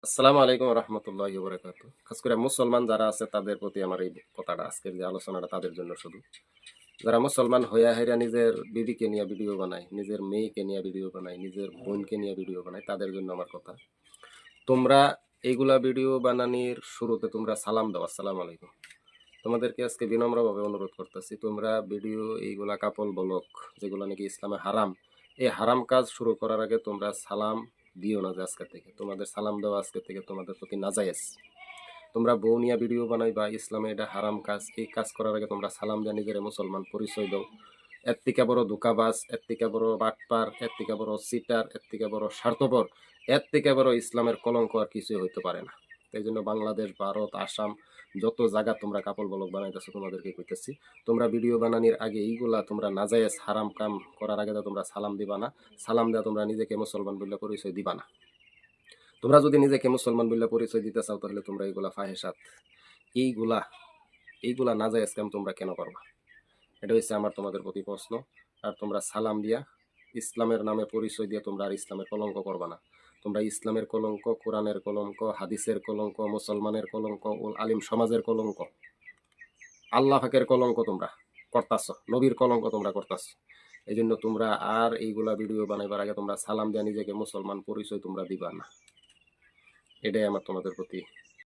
আসসালামু আলাইকুম রহমতুল্লাহি ওয়া বারাকাতুহু। খাস করে মুসলমান যারা আছে তাদের প্রতি আমার এই কথাটা, আজকের যে আলোচনাটা তাদের জন্য শুধু। যারা মুসলমান হইয়া হাইরা নিজের বিবিকে নিয়ে ভিডিও বানায়, নিজের মেয়েকে নিয়ে ভিডিও বানায়, নিজের বোনকে নিয়ে ভিডিও বানায়, তাদের জন্য আমার কথা। তোমরা এইগুলা ভিডিও বানানির শুরুতে তোমরা সালাম দাও, আসসালামু আলাইকুম। তোমাদেরকে আজকে বিনম্রভাবে অনুরোধ করতেছি, তোমরা ভিডিও এইগুলা কাপল ব্লগ যেগুলো নাকি ইসলামে হারাম, এই হারাম কাজ শুরু করার আগে তোমরা সালাম দিও না। যে আজকে থেকে তোমাদের সালাম দেওয়া আজকে থেকে তোমাদের প্রতি নাজায়েজ। তোমরা বউ নিয়ে ভিডিও বানাই বা ইসলামে এটা হারাম কাজ, এই কাজ করার আগে তোমরা সালাম দিয়ে নিজের মুসলমান পরিচয় দাও। এর থেকে বড় ধোঁকাবাজ, এর থেকে বড় বাটপার, এর থেকে বড় সিটার, এর থেকে বড় স্বার্থপর, এর থেকে বড় ইসলামের কলঙ্ক আর কিছুই হইতে পারে না। তাই জন্য বাংলাদেশ, ভারত, আসাম, যত জায়গা তোমরা কাপল ব্লগ বানাইতেছো তোমাদেরকে কইতেছি, তোমরা ভিডিও বানানির আগে এইগুলা তোমরা নাজায়েজ হারাম কাম করার আগে তোমরা সালাম দিবা না। সালাম দেওয়া তোমরা নিজেকে মুসলমান বলে পরিচয় দিবা না। তোমরা যদি নিজেকে মুসলমান বলে পরিচয় দিতে চাও তাহলে তোমরা এইগুলা ফাহেসাত, এইগুলা এইগুলা নাজায়েজ কাম তোমরা কেন করবা? এটা হচ্ছে আমার তোমাদের প্রতি প্রশ্ন। আর তোমরা সালাম দিয়া ইসলামের নামে পরিচয় দিয়ে তোমরা আর ইসলামের কলঙ্ক করবা না। তোমরা ইসলামের কলঙ্ক, কোরআনের কলঙ্ক, হাদিসের কলঙ্ক, মুসলমানের কলঙ্ক, আলিম সমাজের কলঙ্ক, আল্লাহ পাকের কলঙ্ক তোমরা করতাছ, নবীর কলঙ্ক তোমরা করতাছ। এই জন্য তোমরা আর এইগুলা ভিডিও বানাইবার আগে তোমরা সালাম দিয়া নিজেকে মুসলমান পরিচয় তোমরা দিবা না। এটাই আমার তোমাদের প্রতি